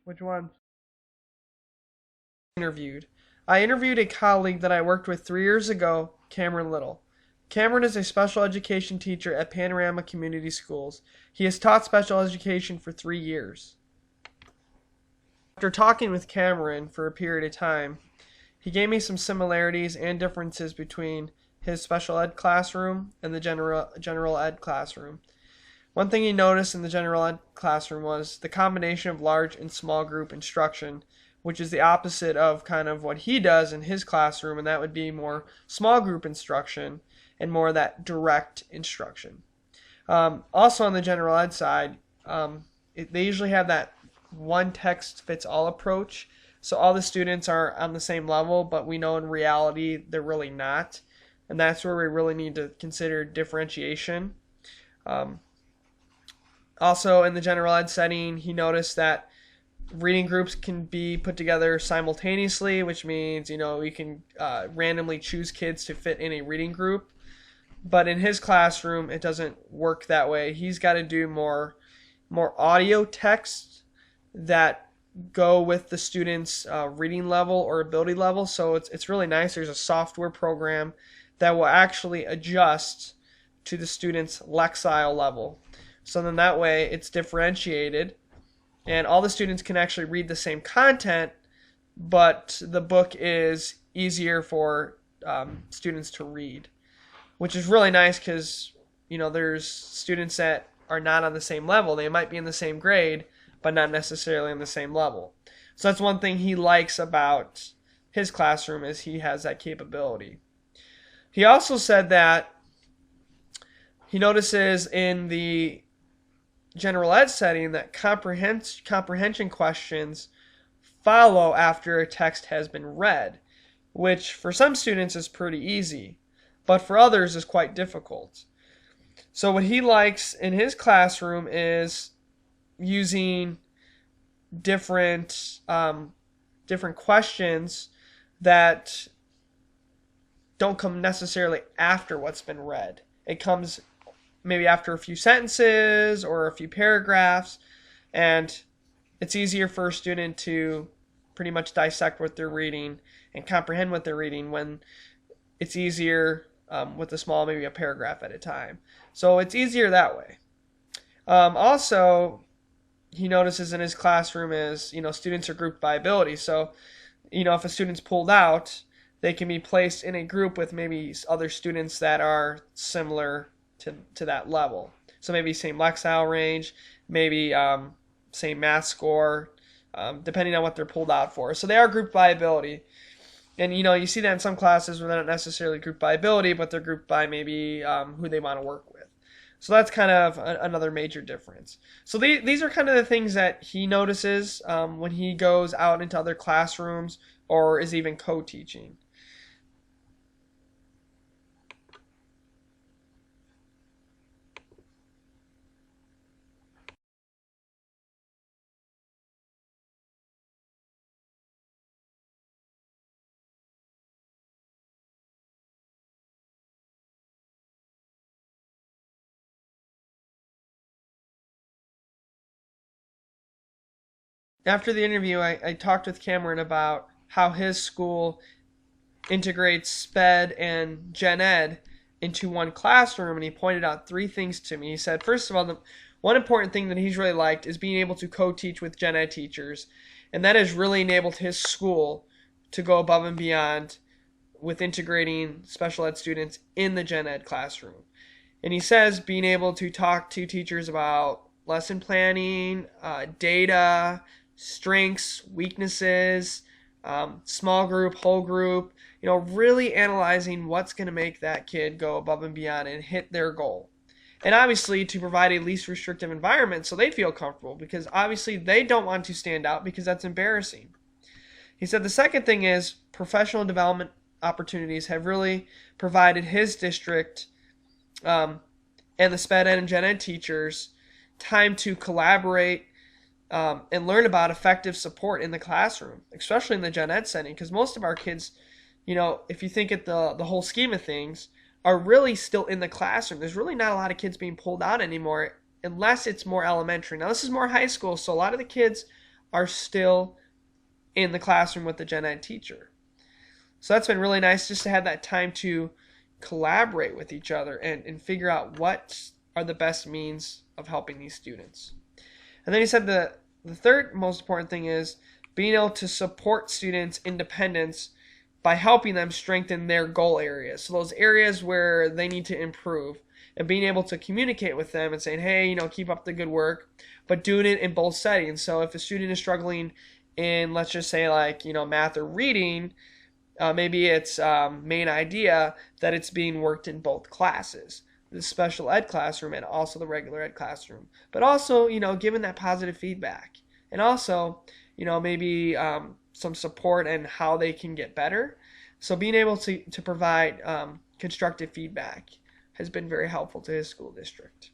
Which one? Interviewed. I interviewed a colleague that I worked with 3 years ago, Cameron Little. Cameron is a special education teacher at Panorama Community Schools. He has taught special education for 3 years. After talking with Cameron for a period of time, he gave me some similarities and differences between his special ed classroom and the general ed classroom. One thing he noticed in the general ed classroom was the combination of large and small group instruction, which is the opposite of kind of what he does in his classroom, and that would be more small group instruction and more of that direct instruction. Also on the general ed side, they usually have that one text fits all approach. So all the students are on the same level, but we know in reality they're really not. And that's where we really need to consider differentiation. Also in the general ed setting, he noticed that reading groups can be put together simultaneously, which means, we can randomly choose kids to fit in a reading group. But in his classroom, it doesn't work that way. He's got to do more audio text that go with the student's reading level or ability level. So it's really nice. There's a software program that will actually adjust to the student's Lexile level. So then that way it's differentiated and all the students can actually read the same content, but the book is easier for students to read, which is really nice because, there's students that are not on the same level. They might be in the same grade, but not necessarily on the same level. So that's one thing he likes about his classroom is he has that capability. He also said that he notices in the general ed setting that comprehension questions follow after a text has been read, which for some students is pretty easy, but for others is quite difficult. So what he likes in his classroom is using different questions that don't come necessarily after what's been read. It comes maybe after a few sentences or a few paragraphs, and it's easier for a student to pretty much dissect what they're reading and comprehend what they're reading when it's easier with maybe a paragraph at a time. So it's easier that way. Also, he notices in his classroom is, students are grouped by ability. So, if a student's pulled out, they can be placed in a group with maybe other students that are similar to that level. So maybe same Lexile range, maybe same math score, depending on what they're pulled out for. So they are grouped by ability. And, you see that in some classes where they're not necessarily grouped by ability, but they're grouped by maybe who they want to work with. So that's kind of another major difference. So these are kind of the things that he notices when he goes out into other classrooms or is even co-teaching. After the interview, I talked with Cameron about how his school integrates SPED and Gen Ed into one classroom, and he pointed out three things to me. He said, first of all, the one important thing that he's really liked is being able to co-teach with Gen Ed teachers, and that has really enabled his school to go above and beyond with integrating special ed students in the Gen Ed classroom. And he says being able to talk to teachers about lesson planning, data, strengths, weaknesses, small group, whole group, really analyzing what's going to make that kid go above and beyond and hit their goal. And obviously to provide a least restrictive environment so they feel comfortable, because obviously they don't want to stand out because that's embarrassing. He said the second thing is professional development opportunities have really provided his district and the SPED Ed and Gen Ed teachers time to collaborate and learn about effective support in the classroom, especially in the Gen Ed setting, because most of our kids, if you think at the whole scheme of things, are really still in the classroom. There's really not a lot of kids being pulled out anymore unless it's more elementary. Now, this is more high school, so a lot of the kids are still in the classroom with the gen ed teacher. So that's been really nice just to have that time to collaborate with each other and figure out what are the best means of helping these students. And then he said the third most important thing is being able to support students' independence by helping them strengthen their goal areas. So those areas where they need to improve, and being able to communicate with them and saying, hey, keep up the good work, but doing it in both settings. So if a student is struggling in, let's just say, like, math or reading, maybe it's main idea that it's being worked in both classes, the special ed classroom and also the regular ed classroom. But also, giving that positive feedback. And also, maybe some support and how they can get better. So being able to provide constructive feedback has been very helpful to his school district.